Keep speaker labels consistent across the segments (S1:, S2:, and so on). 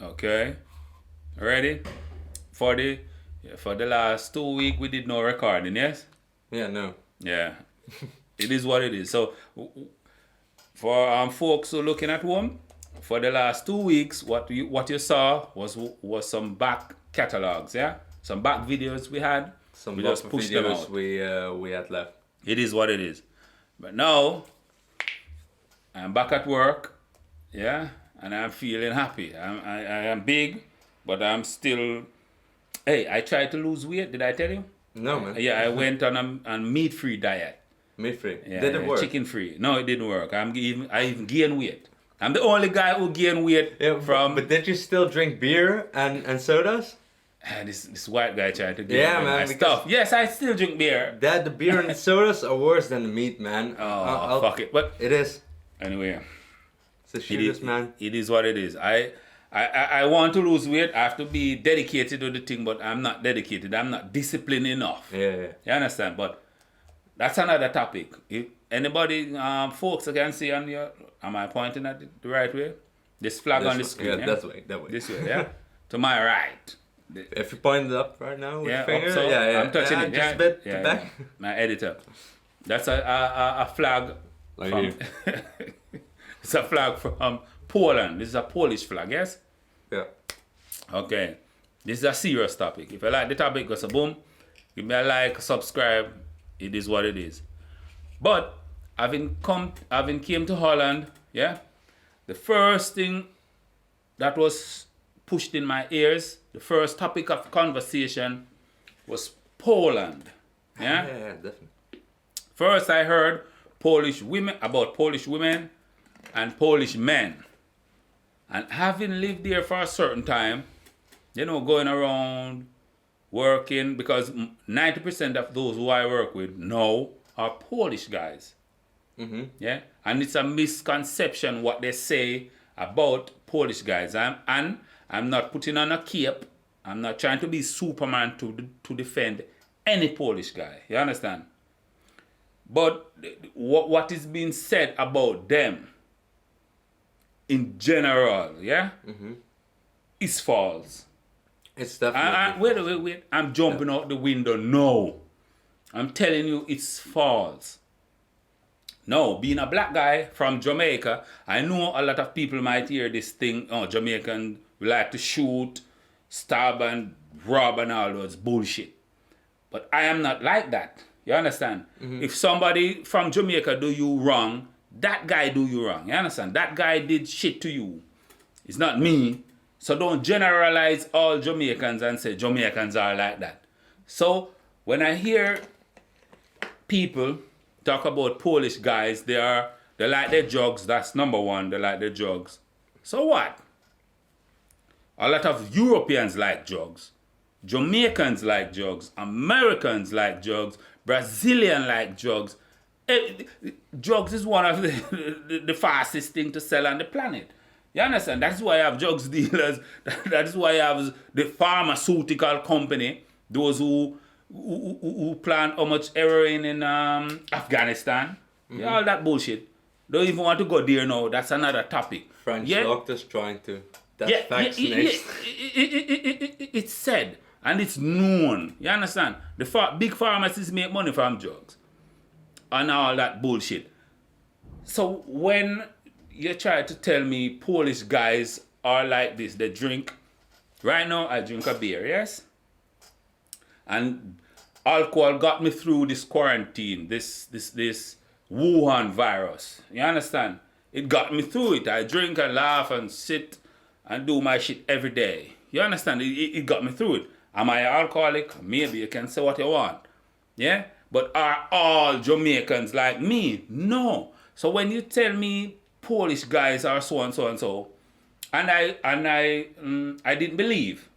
S1: Okay. Ready? For the last 2 weeks we did no recording, yes?
S2: Yeah, no.
S1: Yeah. It is what it is. So for folks who looking at home, for the last 2 weeks, what you saw was some back catalogs, yeah? Some back videos we had.
S2: Some
S1: We
S2: lots
S1: just
S2: of
S1: pushed them
S2: videos
S1: out.
S2: we had left.
S1: It is what it is. But now I'm back at work, yeah, and I'm feeling happy. I am big, but I'm still. Hey, I tried to lose weight. Did I tell you?
S2: No, man.
S1: Yeah, I went on a meat-free diet.
S2: Meat free.
S1: Yeah,
S2: Did it work?
S1: Chicken-free. No, it didn't work. I even gained weight. I'm the only guy who gained weight
S2: Yeah,
S1: from.
S2: But did you still drink beer and sodas?
S1: This white guy trying to gain
S2: Yeah,
S1: my
S2: man,
S1: stuff. Yes, I still drink beer.
S2: That the beer and the sodas are worse than the meat, man.
S1: Oh, fuck it. But
S2: It is.
S1: anyway.
S2: It's the shooters, man.
S1: It is what it is. I want to lose weight. I have to be dedicated to the thing, but I'm not dedicated. I'm not disciplined enough.
S2: Yeah.
S1: You understand? But that's another topic. If anybody, folks, I can see on your, am I pointing at it the right way? This flag on the screen.
S2: Yeah, that way.
S1: This way, yeah? To my right.
S2: If you point it up right now with
S1: Yeah,
S2: your finger,
S1: up, so
S2: yeah.
S1: I'm touching it.
S2: Just
S1: Yeah,
S2: a bit
S1: yeah,
S2: back.
S1: yeah. My editor. That's a flag.
S2: Like
S1: from,
S2: you.
S1: It's a flag from Poland. This is a Polish flag, yes?
S2: Yeah.
S1: Okay. This is a serious topic. If you like the topic, go so boom. Give me a like, subscribe. It is what it is. But having came to Holland, yeah, the first thing that was pushed in my ears, the first topic of conversation was Poland. Yeah?
S2: Yeah, definitely.
S1: First I heard Polish women and Polish men. And having lived there for a certain time, going around working, because 90% of those who I work with now are Polish guys.
S2: Mm-hmm.
S1: Yeah? And it's a misconception what they say about Polish guys. I'm not putting on a cape. I'm not trying to be Superman to defend any Polish guy. You understand? But what is being said about them in general, yeah, is false.
S2: It's definitely.
S1: Wait. I'm jumping out the window. No. I'm telling you it's false. No, being a black guy from Jamaica, I know a lot of people might hear this thing, Jamaican like to shoot, stab and rob and all those bullshit. But I am not like that. You understand? Mm-hmm. If somebody from Jamaica do you wrong, that guy do you wrong. You understand? That guy did shit to you. It's not me. So don't generalize all Jamaicans and say Jamaicans are like that. So when I hear people talk about Polish guys, they like their drugs. That's number one. They like their drugs. So what? A lot of Europeans like drugs. Jamaicans like drugs. Americans like drugs. Brazilian like drugs. Drugs is one of the fastest thing to sell on the planet. You understand? That's why I have drugs dealers. That's why I have the pharmaceutical company. Those who plant how much heroin in Afghanistan. Mm-hmm. Yeah, all that bullshit. Don't even want to go there now. That's another topic.
S2: French doctors trying to. That's vaccination.
S1: It's said and it's known. You understand? The big pharmacies make money from drugs and all that bullshit. So when you try to tell me Polish guys are like this, they drink. Right now I drink a beer, yes? And alcohol got me through this quarantine, this Wuhan virus. You understand? It got me through it. I drink and laugh and sit and do my shit every day. You understand? It got me through it. Am I an alcoholic? Maybe. You can say what you want. Yeah? But are all Jamaicans like me? No. So when you tell me Polish guys are so and so and so, and I didn't believe,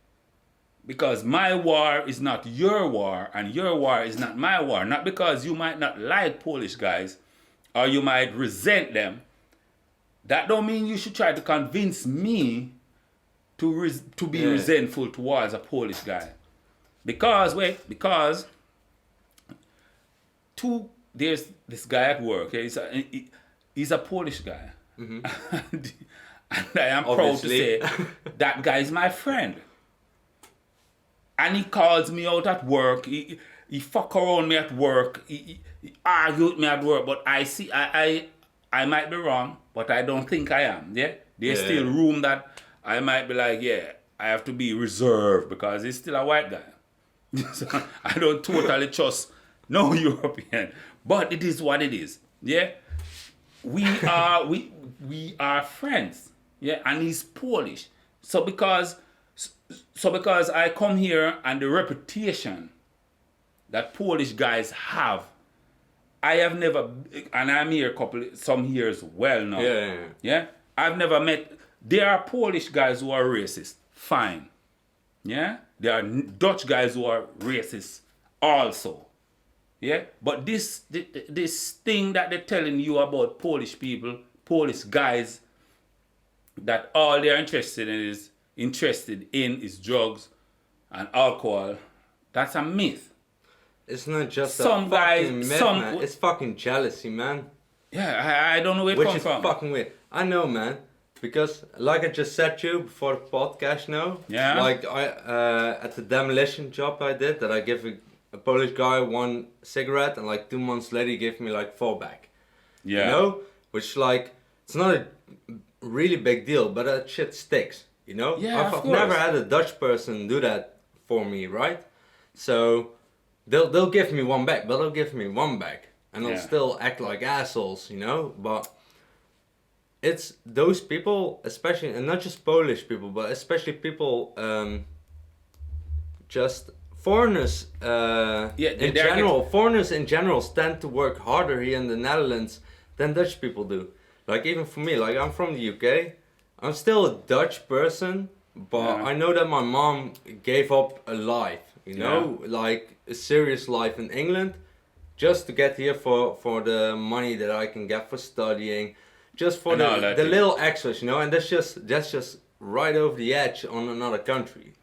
S1: because my war is not your war and your war is not my war. Not because you might not like Polish guys or you might resent them. That don't mean you should try to convince me to be resentful towards a Polish guy. Because there's this guy at work. He's a Polish guy. Mm-hmm. And I am proud to say that guy is my friend. And he calls me out at work. He fuck around me at work. He argue with me at work. But I might be wrong, but I don't think I am. Yeah? There's still room that I might be like, yeah, I have to be reserved because he's still a white guy. So I don't totally trust no European. But it is what it is. Yeah? We are friends. Yeah, and he's Polish. So because I come here and the reputation that Polish guys have, I have never, and I'm here some years well now. Yeah. I've never met. There are Polish guys who are racist. Fine. Yeah. There are Dutch guys who are racist also. Yeah. But this thing that they're telling you about Polish people, Polish guys, that all they're interested in is drugs and alcohol. That's a myth.
S2: It's not just some fucking myth, man. It's fucking jealousy, man.
S1: Yeah, I don't know where it comes from.
S2: Which is fucking weird. I know, man. Because, like I just said to you before the podcast now, like I at the demolition job I did, that I give a Polish guy 1 cigarette, and like 2 months later he gave me like 4 back. Yeah. You know? Which like, it's not a really big deal, but that shit sticks, you know?
S1: Yeah,
S2: I've never had a Dutch person do that for me, right? So they'll give me 1 back, but they'll give me 1 back, and they'll still act like assholes, you know? But it's those people, especially, and not just Polish people, but especially people, just foreigners in general. Foreigners in general tend to work harder here in the Netherlands than Dutch people do. Like even for me, like I'm from the UK, I'm still a Dutch person, but I know that my mom gave up a life, you know, like a serious life in England, just to get here for the money that I can get for studying, just for the little extras, you know, and that's just right over the edge on another country.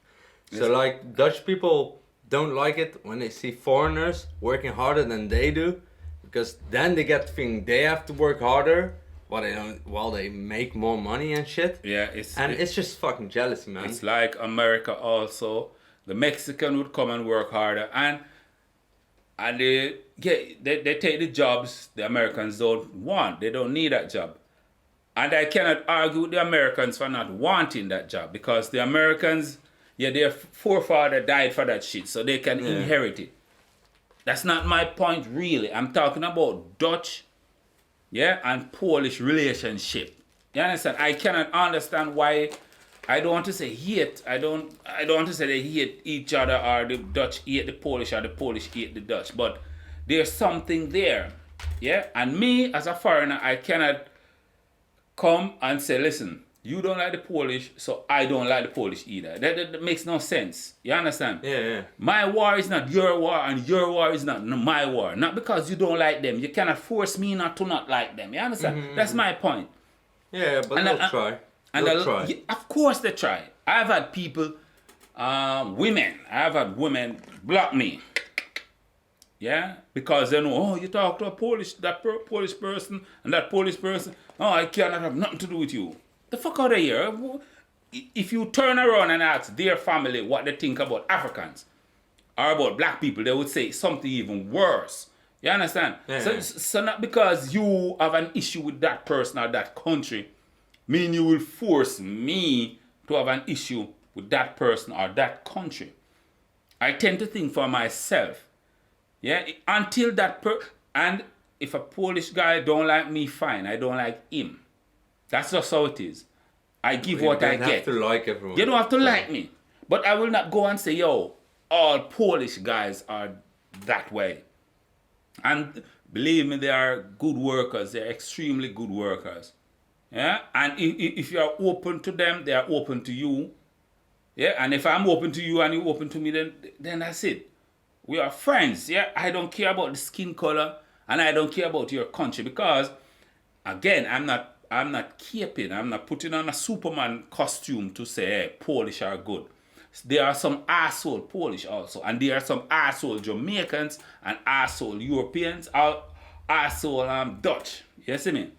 S2: Yes. So like Dutch people don't like it when they see foreigners working harder than they do, because then they get the feeling they have to work harder. While they make more money and shit. Yeah, it's just fucking jealousy, man.
S1: It's like America also. The Mexican would come and work harder, and they take the jobs the Americans don't want. They don't need that job. And I cannot argue with the Americans for not wanting that job, because the Americans, their forefather died for that shit, so they can inherit it. That's not my point, really. I'm talking about Dutch and Polish relationship. You understand? I cannot understand why. I don't want to say hate. I don't want to say they hate each other, or the Dutch hate the Polish, or the Polish hate the Dutch. But there's something there. Yeah? And me, as a foreigner, I cannot come and say, listen, you don't like the Polish, so I don't like the Polish either. That makes no sense. You understand?
S2: Yeah.
S1: My war is not your war, and your war is not my war. Not because you don't like them. You cannot force me not to not like them. You understand? Mm-hmm. That's my point.
S2: Yeah, but they'll try. They'll try.
S1: Yeah, of course they try. I've had people, women block me. Yeah? Because they know, you talk to Polish person, and that Polish person, I cannot have nothing to do with you. The fuck out of here. If you turn around and ask their family what they think about Africans or about black people, they would say something even worse. You understand? Yeah. So not because you have an issue with that person or that country, mean you will force me to have an issue with that person or that country. I tend to think for myself. Yeah? Until and if a Polish guy don't like me, fine. I don't like him. That's just how it is. I give what I get. You don't have
S2: to like everyone.
S1: You don't have to like me. But I will not go and say, all Polish guys are that way. And believe me, they are good workers. They're extremely good workers. Yeah? And if you are open to them, they are open to you. Yeah? And if I'm open to you and you open to me, then that's it. We are friends. Yeah? I don't care about the skin color, and I don't care about your country, because, again, I'm not caping. I'm not putting on a Superman costume to say, hey, Polish are good. There are some asshole Polish also. And there are some asshole Jamaicans and asshole Europeans, asshole Dutch. You see me?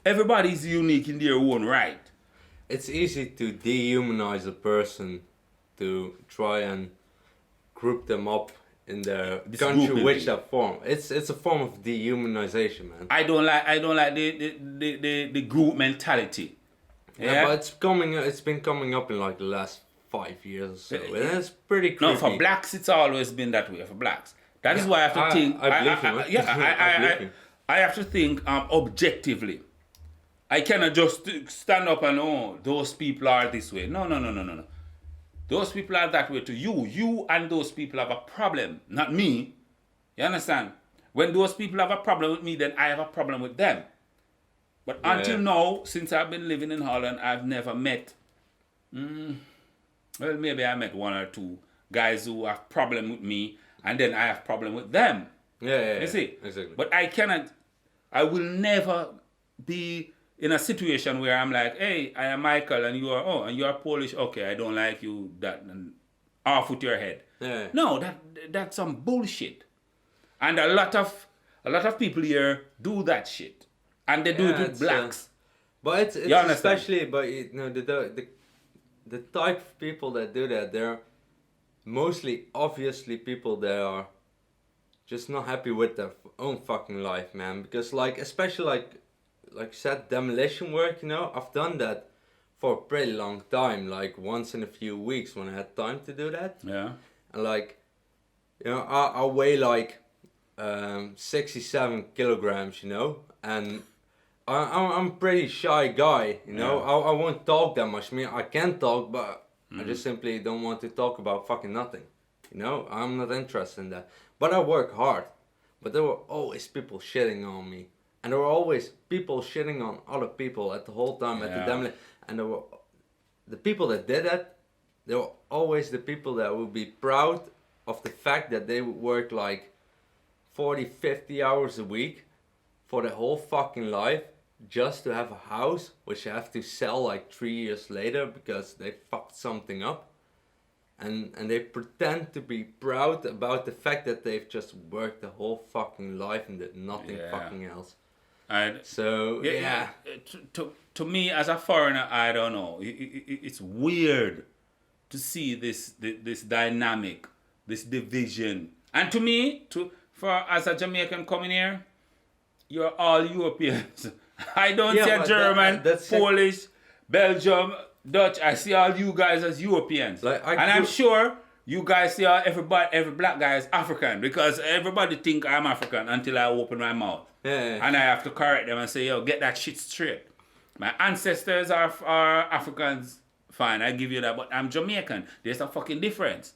S1: Everybody's unique in their own right.
S2: It's easy to dehumanize a person, to try and group them up in their country which that form. It's a form of dehumanization, man.
S1: I don't like the group mentality.
S2: Yeah, but it's been coming up in like the last 5 years or so. And it's pretty creepy.
S1: No, for blacks it's always been that way. For blacks, that is why I have to think. I have to think objectively. I cannot just stand up and those people are this way. No. Those people are that way to you. You and those people have a problem, not me. You understand? When those people have a problem with me, then I have a problem with them. But until now, since I've been living in Holland, I've never met, maybe I met one or two guys who have problem with me, and then I have problem with them.
S2: Yeah.
S1: You see?
S2: Exactly.
S1: But I will never be in a situation where I'm like, hey, I am Michael and you are Polish, okay, I don't like you, that, and off with your head.
S2: Yeah.
S1: No, that's some bullshit. And a lot of people here do that shit. And they do it with blacks.
S2: But it's especially, but the type of people that do that, they're mostly obviously people that are just not happy with their own fucking life, man. Because especially like said, demolition work, I've done that for a pretty long time, like once in a few weeks when I had time to do that.
S1: Yeah. And
S2: I weigh 67 kilograms, and I'm a pretty shy guy, I won't talk that much. I mean, I can talk, but I just simply don't want to talk about fucking nothing. I'm not interested in that. But I work hard. But there were always people shitting on me. And there were always people shitting on other people at the whole time at the demolition. And there were the people that did that, they were always the people that would be proud of the fact that they would work 40, 50 hours a week for their whole fucking life just to have a house which you have to sell 3 years later because they fucked something up. And they pretend to be proud about the fact that they've just worked the whole fucking life and did nothing fucking else.
S1: To me as a foreigner, I don't know. It's weird to see this dynamic, this division. And to me, as a Jamaican coming here, you're all Europeans. I don't see German, Polish, Belgium, Dutch. I see all you guys as Europeans. I'm sure you guys see every black guy is African because everybody think I'm African until I open my mouth.
S2: Yeah.
S1: And I have to correct them and say, yo, get that shit straight. My ancestors are Africans, fine, I give you that, but I'm Jamaican. There's a fucking difference.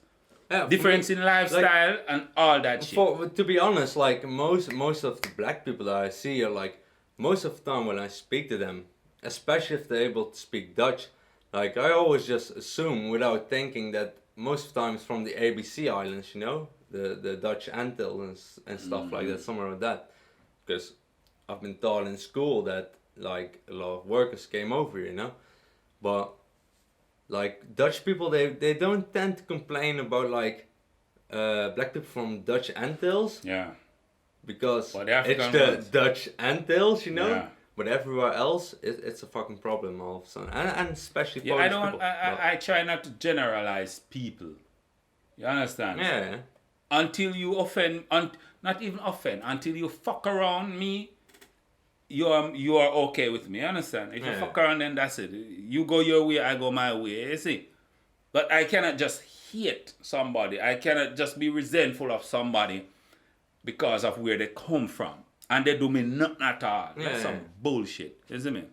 S1: Yeah, difference in lifestyle and all that shit.
S2: To be honest, most of the black people that I see are most of the time when I speak to them, especially if they're able to speak Dutch, I always just assume without thinking that most of the time it's from the ABC Islands, the Dutch Antilles and stuff like that, somewhere like that. Because I've been taught in school that a lot of workers came over here, but Dutch people, they don't tend to complain about black people from Dutch Antilles.
S1: Yeah.
S2: Because it's the Dutch Antilles,
S1: Yeah.
S2: But everywhere else, it's a fucking problem all of a sudden, and especially Polish people.
S1: I try not to generalize people. You understand?
S2: Yeah.
S1: Until you offend, not even offend, until you fuck around me, you are okay with me. You understand? If you fuck around, then that's it. You go your way, I go my way. You see? But I cannot just hate somebody. I cannot just be resentful of somebody because of where they come from. And they do me nothing at all. That's some bullshit. You see me?